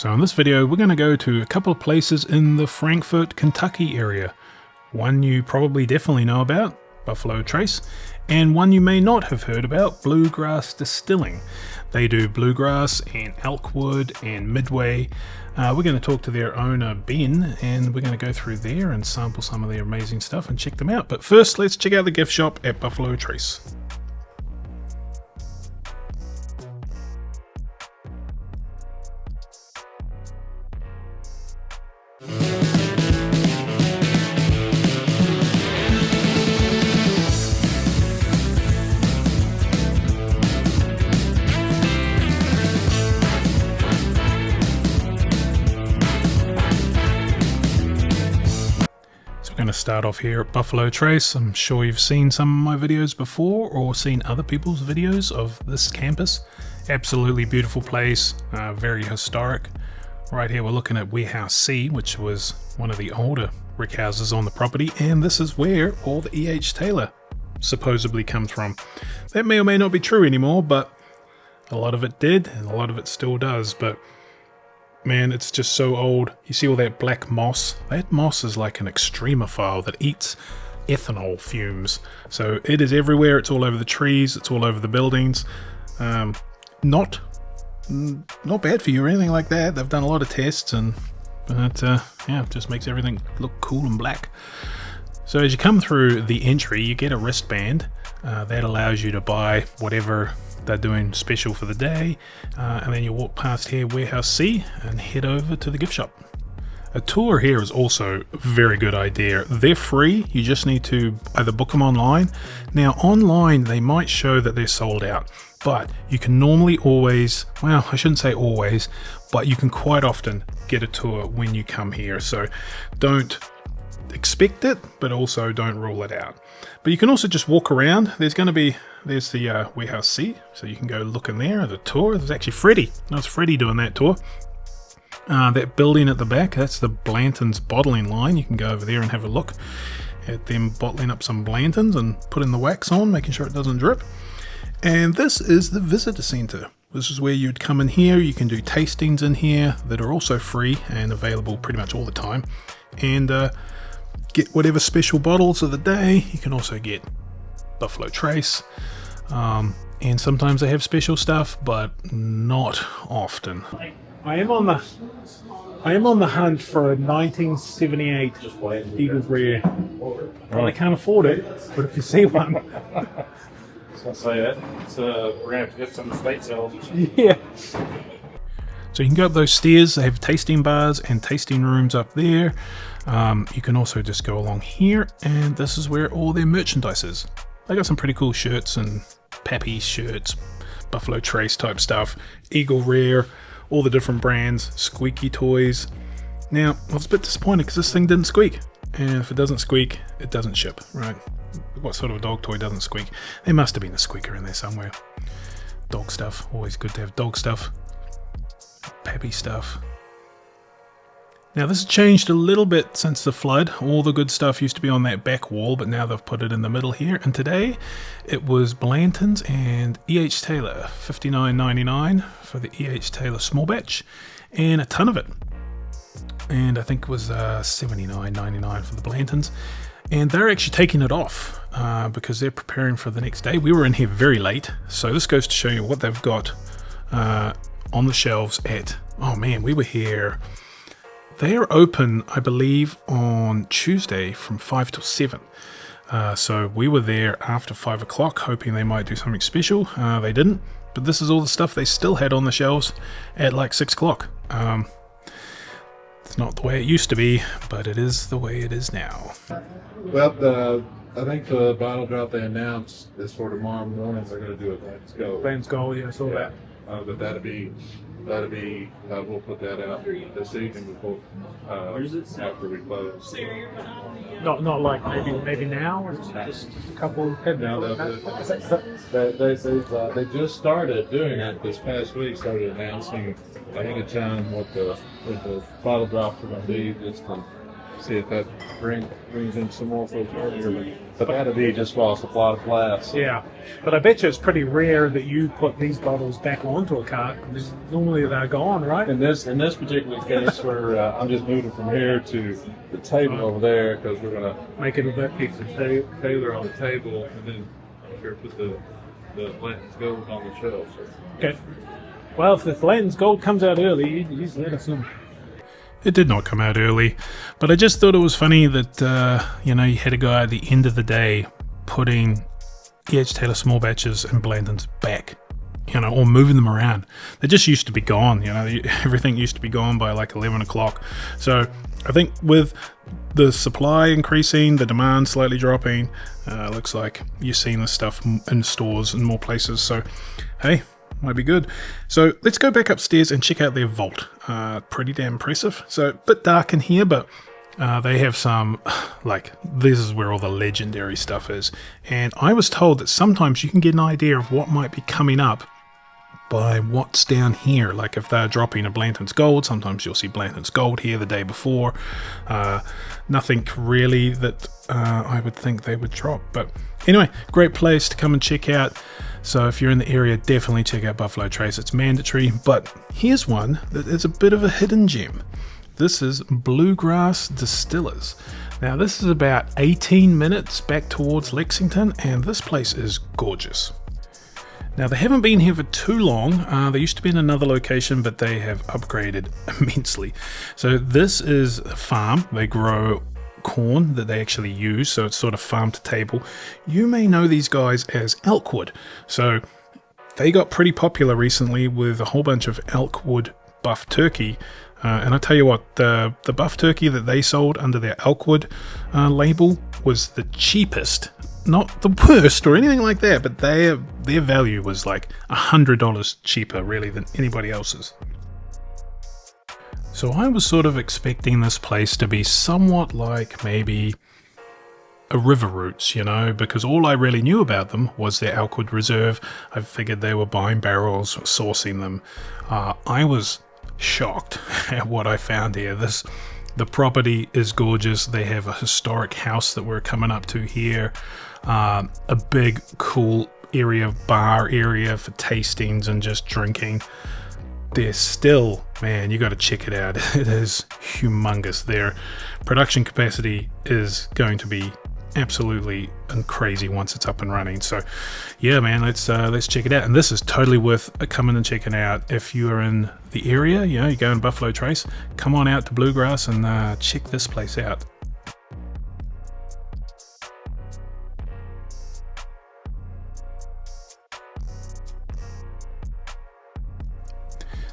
So in this video we're going to go to a couple of places in the Frankfort, Kentucky area. One you probably definitely know about, Buffalo Trace, and one you may not have heard about, Bluegrass Distilling. They do bluegrass and elkwood and midway. We're going to talk to their owner Ben, and we're going to go through there and sample some of their amazing stuff and check them out. But first, let's check out the gift shop at Buffalo Trace. We're going to start off here at Buffalo Trace. I'm sure you've seen some of my videos before or seen other people's videos of this campus. Absolutely beautiful place, very historic. Right here we're looking at Warehouse C, which was one of the older brick houses on the property, and this is where all the E.H. Taylor supposedly comes from. That may or may not be true anymore, but a lot of it did and a lot of it still does. But man, it's just so old. You see all that black moss? That moss is like an extremophile that eats ethanol fumes. So it is everywhere. It's all over the trees. It's all over the buildings. Not bad for you or anything like that. They've done a lot of tests, but yeah, it just makes everything look cool and black. So as you come through the entry, you get a wristband that allows you to buy whatever they're doing special for the day, and then you walk past here, Warehouse C, and head over to the gift shop. A tour here is also a very good idea. They're free. You just need to either book them online. Now online they might show that they're sold out, but you can normally always, well, I shouldn't say always, but you can quite often get a tour when you come here. So don't expect it, but also don't rule it out. But you can also just walk around. There's the Warehouse C, so you can go look in there. The tour, there's actually Freddie. That's Freddie doing that tour. That building at the back, that's the Blanton's bottling line. You can go over there and have a look at them bottling up some Blantons and putting the wax on, making sure it doesn't drip. And this is the visitor center. This is where you'd come in here. You can do tastings in here that are also free and available pretty much all the time. And get whatever special bottles of the day. You can also get Buffalo Trace, and sometimes they have special stuff, but not often. I am on the hunt for a 1978 Eagle Rare. Well, I can't afford it, but if you see one, I'll say that. We're going to have to get some estate sales. yeah. So you can go up those stairs. They have tasting bars and tasting rooms up there. You can also just go along here, and this is where all their merchandise is. They got some pretty cool shirts and Pappy shirts, Buffalo Trace type stuff, Eagle Rare, all the different brands, squeaky toys. Now, I was a bit disappointed because this thing didn't squeak. And if it doesn't squeak, it doesn't ship, right? What sort of a dog toy doesn't squeak? There must have been a squeaker in there somewhere. Dog stuff, always good to have dog stuff. Pappy stuff. Now this has changed a little bit since the flood. All the good stuff used to be on that back wall, but now they've put it in the middle here. And today it was Blanton's and E.H. Taylor, $59.99 for the E.H. Taylor small batch, and a ton of it. And I think it was $79.99 for the Blanton's. And they're actually taking it off because they're preparing for the next day. We were in here very late, so this goes to show you what they've got on the shelves at, oh man, we were here. They are open, I believe, on Tuesday from 5 till 7. So we were there after 5 o'clock, hoping they might do something special. They didn't, but this is all the stuff they still had on the shelves at like 6 o'clock. It's not the way it used to be, but it is the way it is now. Well, I think the bottle drop they announced is for tomorrow morning. They're going to do it. Let's go. Ben's goal, yeah, I saw that. But that'll be. We'll put that out this evening before after we close. Not like maybe now, or just a couple. Now they just started doing that this past week. Started announcing ahead of time what the bottle drops are going to be, just to see if that brings in some more folks earlier. But that'll be just while supply lasts. Yeah, but I bet you it's pretty rare that you put these bottles back onto a cart. Normally they're gone, right? In this particular case, where I'm just moving from here to the table over there because we're gonna Make it a bit. keep the Taylor on the table, and then I'm sure put the Blanton's Gold on the shelf. Okay. Well, if the Blanton's Gold comes out early, you just let us know. It did not come out early, but I just thought it was funny that, you had a guy at the end of the day putting E.H. Taylor small batches and Blanton's back, or moving them around. They just used to be gone, everything used to be gone by like 11 o'clock. So I think with the supply increasing, the demand slightly dropping, looks like you're seeing this stuff in stores and more places. So, hey, might be good. So let's go back upstairs and check out their vault. Pretty damn impressive. So a bit dark in here, but they have some, this is where all the legendary stuff is. And I was told that sometimes you can get an idea of what might be coming up by what's down here. Like if they're dropping a Blanton's Gold, sometimes you'll see Blanton's Gold here the day before. Nothing really that I would think they would drop. But anyway, great place to come and check out. So if you're in the area, definitely check out Buffalo Trace. It's mandatory. But here's one that is a bit of a hidden gem. This is Bluegrass Distillers. Now this is about 18 minutes back towards Lexington, and this place is gorgeous. Now they haven't been here for too long. They used to be in another location, but they have upgraded immensely. So this is a farm. They grow corn that they actually use, so it's sort of farm to table. You may know these guys as Elkwood. So they got pretty popular recently with a whole bunch of Elkwood buff turkey. And I tell you what, the buff turkey that they sold under their Elkwood label was the cheapest. Not the worst or anything like that, but their value was like $100 cheaper really than anybody else's. So I was sort of expecting this place to be somewhat like maybe a River Roots, because all I really knew about them was their Elkwood Reserve. I figured they were buying barrels, sourcing them. I was shocked at what I found here. The property is gorgeous. They have a historic house that we're coming up to here. A big, cool bar area for tastings and just drinking. They're still, man, you got to check it out. It is humongous. Their production capacity is going to be absolutely crazy once it's up and running. So yeah, man, let's check it out. And this is totally worth coming and checking out. If you are in the area, you go in Buffalo Trace, come on out to Bluegrass and check this place out.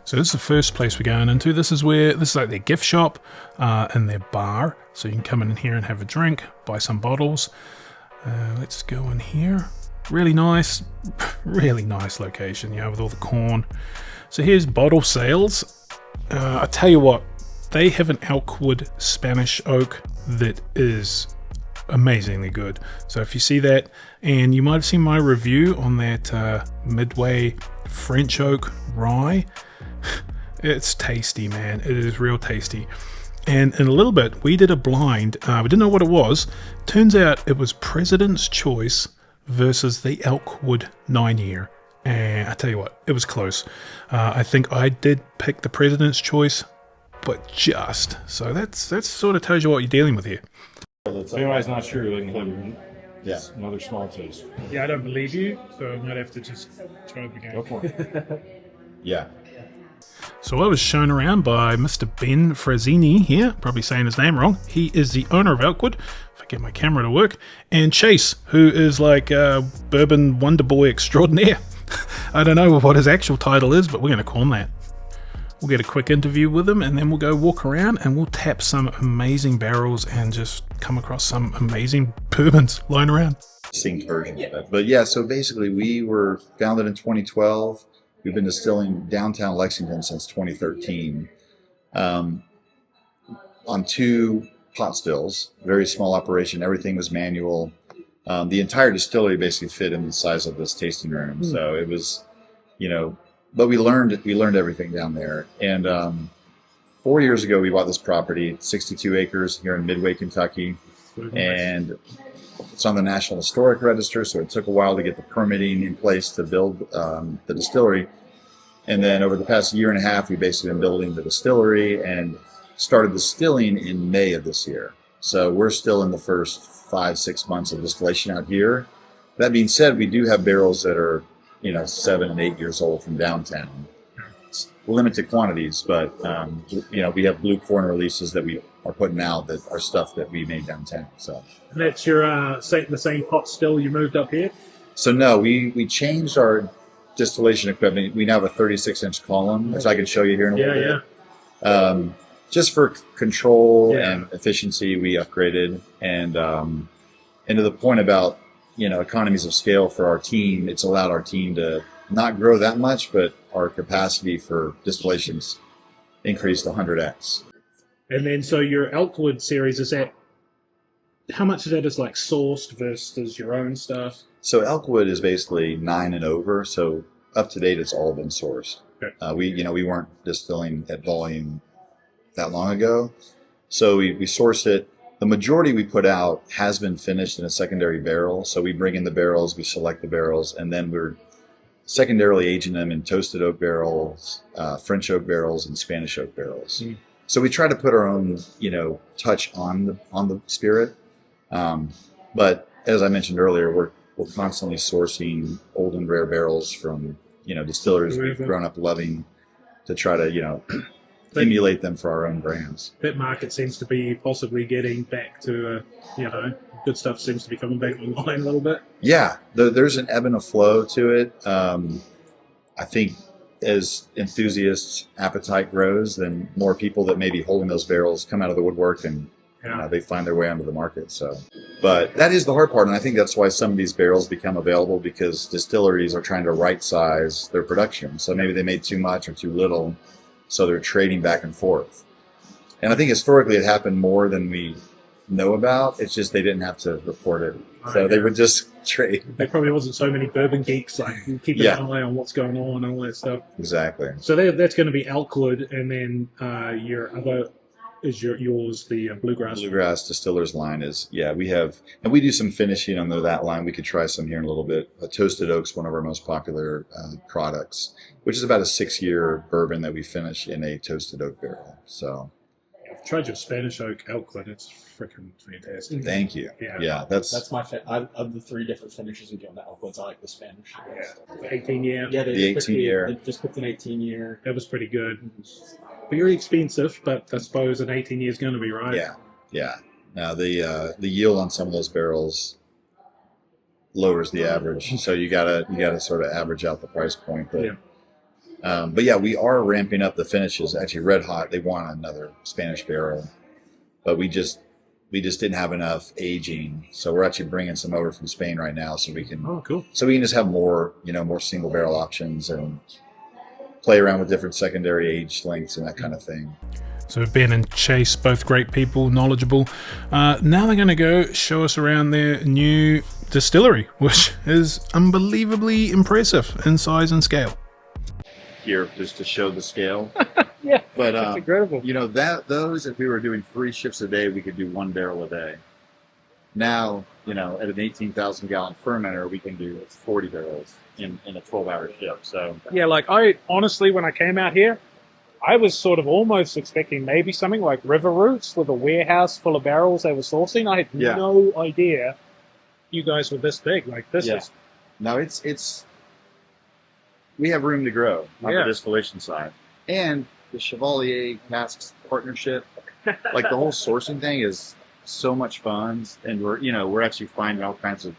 So this is the first place we're going into. This is like their gift shop and their bar. So you can come in here and have a drink, buy some bottles. Let's go in here. Really nice location, with all the corn. So here's bottle sales. I tell you what, they have an Elkwood Spanish oak that is amazingly good. So if you see that, and you might have seen my review on that Midway French oak rye. It's tasty, man. It is real tasty. And in a little bit, we did a blind. We didn't know what it was. Turns out it was President's Choice versus the Elkwood 9-year. And I tell you what, it was close. I think I did pick the President's Choice, but just. So that sort of tells you what you're dealing with here. If anybody's not sure, they can have another small taste. Yeah, I don't believe you, so I'm going to have to just try it again. Go for it. Yeah. So I was shown around by Mr. Ben Frazzini here, probably saying his name wrong. He is the owner of Elkwood, if I get my camera to work, and Chase, who is like Bourbon Wonder Boy extraordinaire. I don't know what his actual title is, but we're going to call him that. We'll get a quick interview with him, and then we'll go walk around and we'll tap some amazing barrels and just come across some amazing bourbons lying around. Distinct version of it. But yeah, so basically we were founded in 2012. We've been distilling downtown Lexington since 2013 on 2 pot stills, very small operation. Everything was manual. The entire distillery basically fit in the size of this tasting room. So it was, but we learned everything down there. And 4 years ago, we bought this property, 62 acres here in Midway, Kentucky, and it's on the National Historic Register, so it took a while to get the permitting in place to build the distillery. And then over the past year and a half, we've basically been building the distillery and started distilling in May of this year. So we're still in the first 5-6 months of distillation out here. That being said, we do have barrels that are, 7 and 8 years old from downtown. It's limited quantities, but we have blue corn releases that we are putting out that are stuff that we made downtown. So And that's your the same pot still you moved up here? So no, we changed our distillation equipment. We now have a 36-inch column, which I can show you here in a little bit. Just for control and efficiency, we upgraded, and to the point about economies of scale for our team, it's allowed our team to not grow that much, but our capacity for distillations increased 100x. And then, so your Elkwood series, is that, how much of that is like sourced versus your own stuff? So Elkwood is basically 9 and over, so up to date, it's all been sourced. Okay. We weren't distilling at volume that long ago, so we source it. The majority we put out has been finished in a secondary barrel, so we bring in the barrels, we select the barrels, and then we're secondarily aging them in toasted oak barrels, French oak barrels, and Spanish oak barrels. So we try to put our own, touch on the spirit. But as I mentioned earlier, we're constantly sourcing old and rare barrels from, distilleries we've grown up loving to try to, emulate them for our own brands. That market seems to be possibly getting back to, good stuff seems to be coming back online a little bit. Yeah, there's an ebb and a flow to it. I think as enthusiasts' appetite grows, then more people that may be holding those barrels come out of the woodwork and they find their way onto the market. So, but that is the hard part, and I think that's why some of these barrels become available, because distilleries are trying to right size their production. So maybe they made too much or too little, so they're trading back and forth. And I think historically it happened more than we know about. It's just they didn't have to report it, so they would just trade. There probably wasn't so many bourbon geeks like keeping an eye on what's going on and all that stuff. Exactly. So that's going to be Elkwood, and then your other is yours, the Bluegrass Distillers line is, we have, and we do some finishing on that line. We could try some here in a little bit. Toasted Oak's one of our most popular products, which is about a 6-year bourbon that we finish in a toasted oak barrel. So I've tried your Spanish oak Elkwood. It's freaking fantastic. Thank you. Yeah, that's my of the 3 different finishes we do on the Elkwoods, I like the Spanish. The 18 year. Yeah, the 18 year. They just picked an 18 year. That was pretty good. Very expensive, but I suppose an 18 year is going to be, right? Yeah. Now the yield on some of those barrels lowers the average, so you gotta sort of average out the price point. But we are ramping up the finishes. Actually, Red Hot, they want another Spanish barrel, but we just didn't have enough aging, so we're actually bringing some over from Spain right now, so we can. Oh, cool. So we can just have more single barrel options and play around with different secondary age lengths and that kind of thing. So Ben and Chase, both great people, knowledgeable. Now they're going to go show us around their new distillery, which is unbelievably impressive in size and scale. Here, just to show the scale. Yeah, but that's incredible. Those, if we were doing 3 shifts a day, we could do 1 barrel a day. Now, at an 18,000 gallon fermenter, we can do 40 barrels in a 12-hour shift. So yeah, like I honestly, when I came out here, I was sort of almost expecting maybe something like River Roots with a warehouse full of barrels they were sourcing. I had no idea you guys were this big. Like this is. No, it's we have room to grow on the distillation side, and the Chevalier Casks partnership, like the whole sourcing thing is so much fun, and we're actually finding all kinds of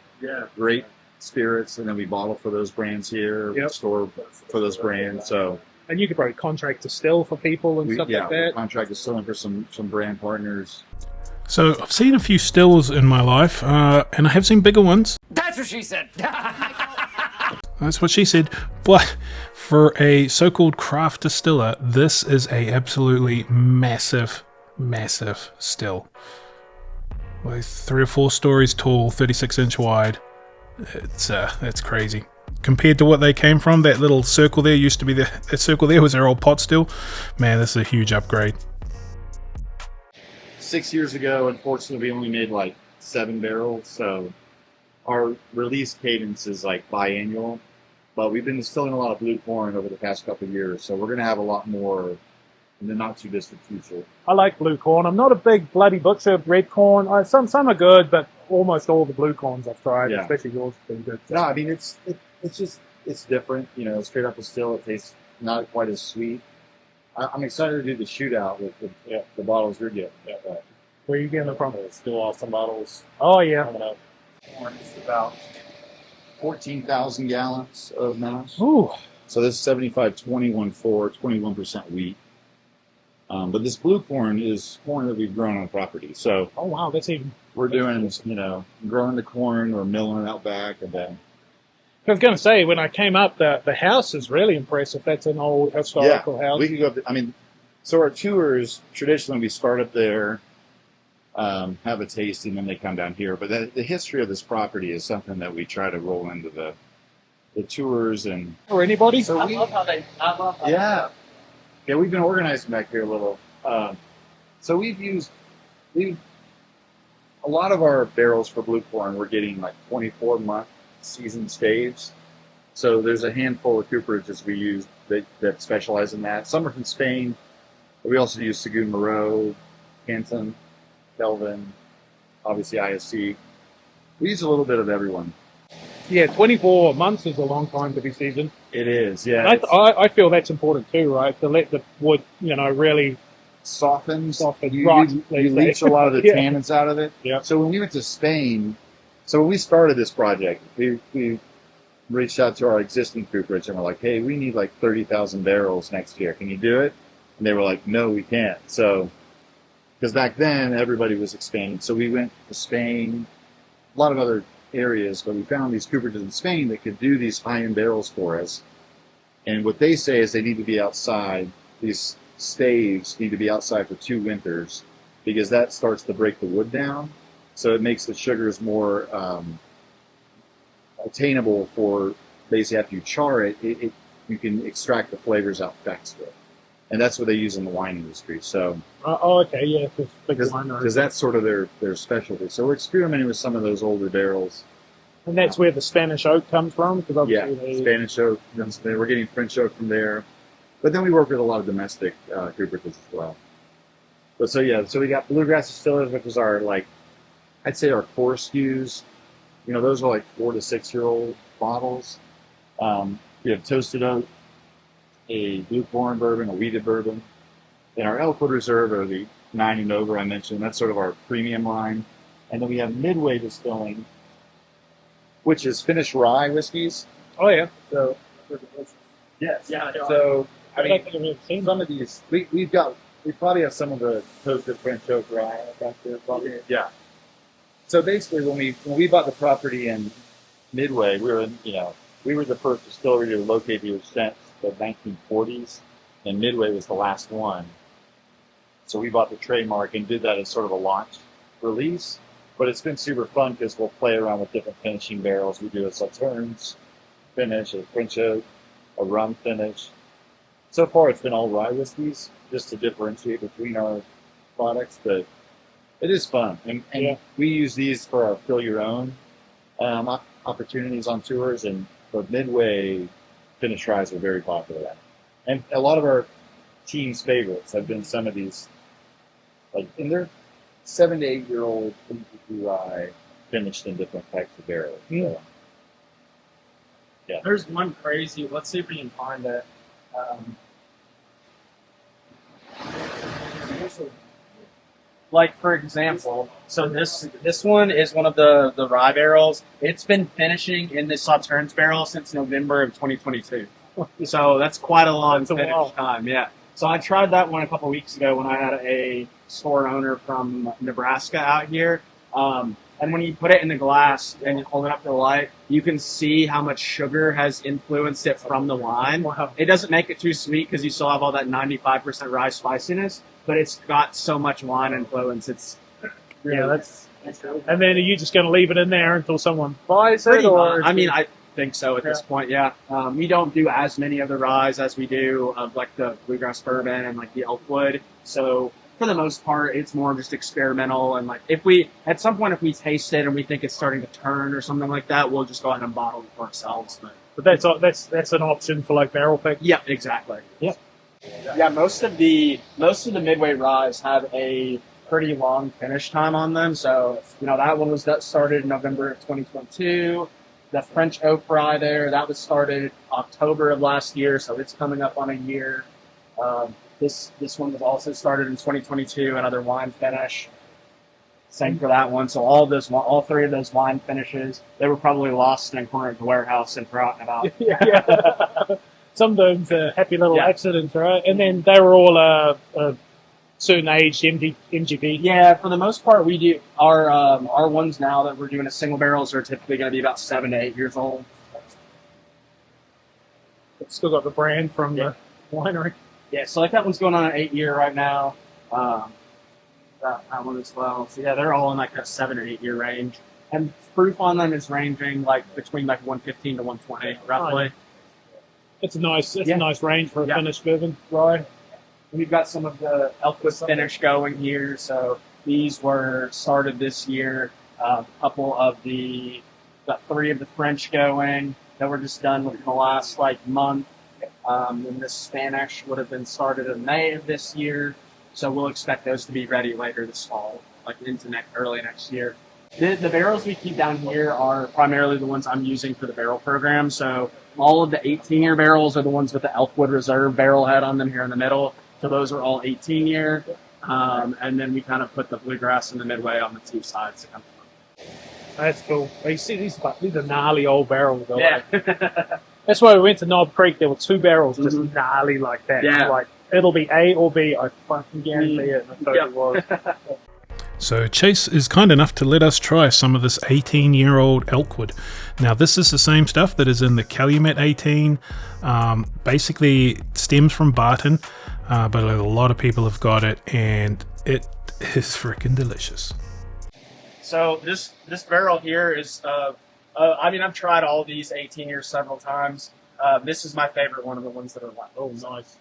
great spirits, and then we bottle for those brands here, store for those brands. So, and you could probably contract distill for people and stuff like that. Contract distilling for some brand partners. So I've seen a few stills in my life, and I have seen bigger ones. That's what she said. That's what she said. But for a so-called craft distiller, this is a absolutely massive still. Like 3 or 4 stories tall, 36-inch wide. It's crazy. Compared to what they came from, that little circle there used to be that circle there was their old pot still. Man, this is a huge upgrade. 6 years ago, unfortunately, we only made like 7 barrels, so our release cadence is like biannual. But we've been distilling a lot of blue corn over the past couple of years, so we're going to have a lot more in the not too distant future. I like blue corn. I'm not a big bloody butcher of red corn. Some are good, but almost all the blue corns I've tried, Yeah. especially yours, have been good. No, I mean it's different. You know, straight up the still, it tastes not quite as sweet. I'm excited to do the shootout with the bottles you're getting. Where are you getting them from? Still awesome bottles Oh yeah. coming up. Corn is about 14,000 gallons of mash. Ooh. So this is 75-21-4, 21% wheat. But this blue corn is corn that we've grown on property. So Oh wow, that's even. we're doing, growing the corn or milling it out back, and then I was going to say, when I came up, the house is really impressive. That's an old historical house. we could go up. So our tours traditionally we start up there, have a tasting, then they come down here. But the history of this property is something that we try to roll into the tours and. Or anybody? So I love how they. Yeah, we've been organizing back here a little. So we've a lot of our barrels for blue corn. We're getting like 24-month season staves. So there's a handful of cooperages we use that specialize in that. Some are from Spain, but we also use Sagun Moreau, Canton, Kelvin, obviously ISC. We use a little bit of everyone. Yeah, 24 months is a long time to be seasoned. It is, yeah. I feel that's important too, right? To let the wood, really Softens. soften, You rot. leach a lot of the Yeah. tannins out of it. Yeah. So when we went to Spain, when we started this project, we reached out to our existing cooperage and we're like, hey, we need like 30,000 barrels next year. Can you do it? And they were like, no, we can't. So, because back then everybody was expanding. So we went to Spain, a lot of other areas, but we found these cooperages in Spain that could do these high-end barrels for us. And what they say is they need to be outside. These staves need to be outside for 2 winters because that starts to break the wood down. So it makes the sugars more attainable for basically after you char it, you can extract the flavors out faster. And that's what they use in the wine industry. So okay, yeah, because that's sort of their specialty. So we're experimenting with some of those older barrels. and that's where the Spanish oak comes from, because Yeah, obviously Spanish oak comes from there. We're getting French oak from there. But then we work with a lot of domestic cooperages as well. But so we got Bluegrass Distillers, which is our I'd say our core SKUs. Those are like 4 to 6 year old bottles. We have toasted oak, a blue corn bourbon, a wheated bourbon. And our Elkwood Reserve are the 9 and over I mentioned. That's sort of our premium line. And then we have Midway Distilling, which is finished rye whiskeys. Oh yeah. So yes. Yeah. So I don't think I've ever seen some of these we probably have some of the toasted French oak rye back there probably. Yeah. So basically when we bought the property in Midway, we were the first distillery to locate here since the 1940s, and Midway was the last one. So we bought the trademark and did that as sort of a launch release. But it's been super fun because we'll play around with different finishing barrels. We do a Sauternes finish, a French oak, a rum finish. So far it's been all rye whiskeys, just to differentiate between our products, but it is fun. And Yeah. we use these for our fill your own opportunities on tours, and the Midway finished ryes are very popular. And a lot of our team's favorites have been some of these, in their 7 to 8 year old rye finished in different types of barrels. Yeah. So, There's one crazy. Let's see if we can find it. For example, so this one is one of the rye barrels. It's been finishing in this Sauternes barrel since November of 2022. So that's quite a long That's a finish while. time. Yeah. So I tried that one a couple weeks ago when I had a store owner from Nebraska out here. And when you put it in the glass and you hold it up to the light, you can see how much sugar has influenced it from the wine. Wow. It doesn't make it too sweet because you still have all that 95% rye spiciness, but it's got so much wine influence. It's Yeah, that's. And then are you just going to leave it in there until someone buys it, pretty or? much. I mean, I think so at this point. Yeah, we don't do as many of the ryes as we do of the Bluegrass Bourbon and the Elkwood. So for the most part, it's more just experimental. And like, if we at some point if we taste it and we think it's starting to turn or something like that, we'll just go ahead and bottle it for ourselves. But that's an option for like barrel pick. Yeah, exactly. Yep. Yeah, most of the midway ryes have a pretty long finish time on them. So that one that started in November of 2022. The French oak rye that was started October of last year, so it's coming up on a year. This one was also started in 2022, another wine finish. Same for that one. So all three of those wine finishes, they were probably lost in a corner of the warehouse and forgotten about. Yeah. Sometimes happy little accidents, right? And then they were all a certain age MGP. Yeah, for the most part, we do our ones now that we're doing as single barrels are typically going to be about 7 to 8 years old. It's still got the brand from the winery. Yeah, so like that one's going on an 8-year right now. That one as well. So yeah, they're all in like that 7 or 8 year range, and proof on them is ranging like between like 115 to 120 roughly. It's a nice range for a finished bourbon rye. We've got some of the Elkwood finish going here. So these were started this year. A couple of the 3 of the French going that were just done within the last like month. And the Spanish would have been started in May of this year. So we'll expect those to be ready later this fall, like into early next year. The barrels we keep down here are primarily the ones I'm using for the barrel program. So all of the 18-year barrels are the ones with the Elkwood Reserve barrel head on them here in the middle. So those are all 18-year. And then we kind of put the Bluegrass and the Midway on the 2 sides. That's cool. You see, these are gnarly old barrels, though. Yeah. That's why we went to Knob Creek. There were 2 barrels just gnarly like that. Yeah. Like, it'll be A or B. I fucking guarantee it. I totally was. So Chase is kind enough to let us try some of this 18-year-old Elkwood. Now this is the same stuff that is in the Calumet 18. Basically stems from Barton, but a lot of people have got it, and it is freaking delicious. So this barrel here is, I've tried all these 18 years several times. This is my favorite one of the ones that are left. Oh, nice.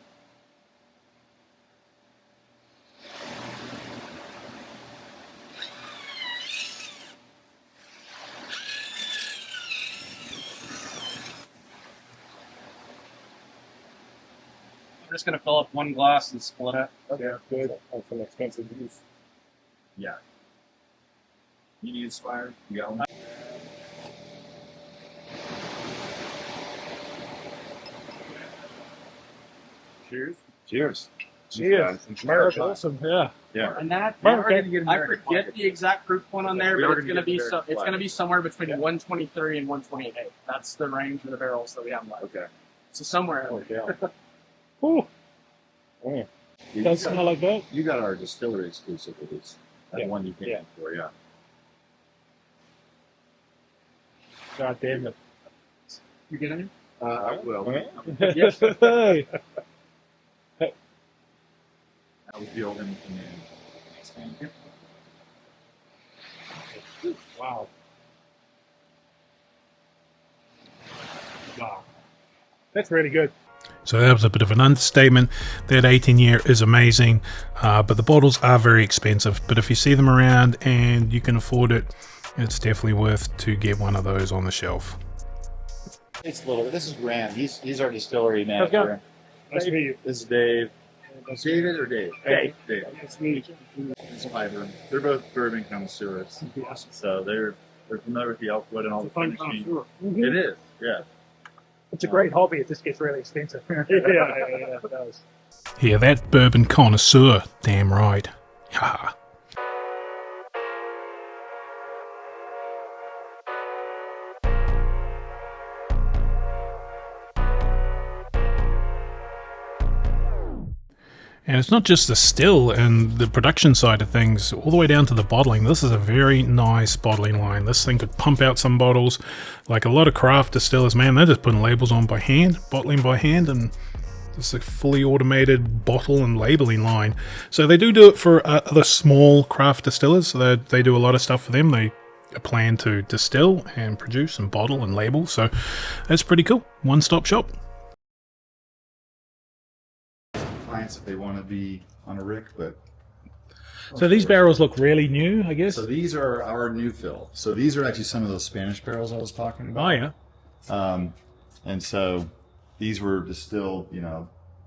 I'm just going to fill up 1 glass and split it. Okay, good. That's an expensive use. Yeah. You need Spire? You got one? Cheers. Cheers. Cheers. America's awesome. Yeah. Yeah. And that, Okay. I forget the exact proof point on there, but it's going to be somewhere between 123 and 128. That's the range of the barrels that we have left. Okay. So somewhere. Ooh. Oh. Does smell like that? You got our distillery exclusive with this. That Yeah. one you came for, yeah. God damn it. You get any? I will. Yes. Hey. How we feel in Wow. Wow. That's really good. So that was a bit of an understatement. That 18-year is amazing, but the bottles are very expensive. But if you see them around and you can afford it, it's definitely worth to get one of those on the shelf. It's little. This is Grant. He's our distillery How's it going? manager. Nice to meet you. This is Dave. David or Dave? Dave. Dave. Nice to meet you. It's Piper. They're both bourbon connoisseurs, so they're familiar with the Elkwood and all the finishing. It is, yeah. It's a great hobby. It just gets really expensive. yeah, it does. Yeah, that bourbon connoisseur. Damn right. Ha. And it's not just the still and the production side of things, all the way down to the bottling. This is a very nice bottling line. This thing could pump out some bottles. Like a lot of craft distillers, man, they're just putting labels on by hand, bottling by hand, and it's a fully automated bottle and labeling line. So they do it for other small craft distillers. So they do a lot of stuff for them. They plan to distill and produce and bottle and label. So that's pretty cool. One-stop shop. Clients if they want to be on a rick, but So these barrels look really new, I guess. So these are our new fill. So these are actually some of those Spanish barrels I was talking about. Oh yeah. And so these were distilled,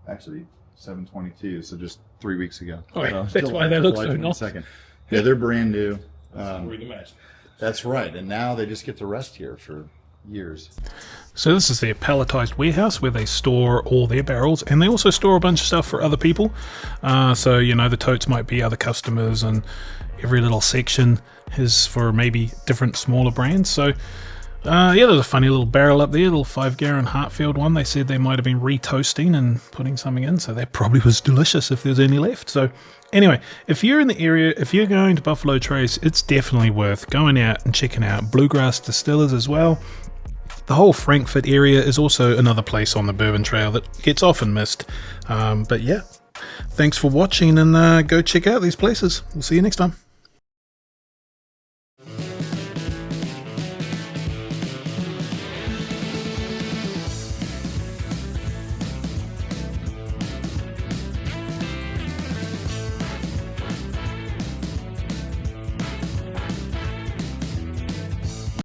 actually 722, so just 3 weeks ago. Oh, yeah. So That's why they look so nice. Yeah, they're brand new. Read the match. That's right. And now they just get to rest here for years. So this is their palletized warehouse where they store all their barrels, and they also store a bunch of stuff for other people. So the totes might be other customers, and every little section is for maybe different smaller brands. So there's a funny little barrel up there, a little 5-gallon Hartfield one. They said they might have been re-toasting and putting something in, so that probably was delicious if there's any left. So anyway, if you're in the area, if you're going to Buffalo Trace, it's definitely worth going out and checking out Bluegrass Distillers as well. The whole Frankfort area is also another place on the Bourbon Trail that gets often missed. But yeah, thanks for watching, and go check out these places. We'll see you next time.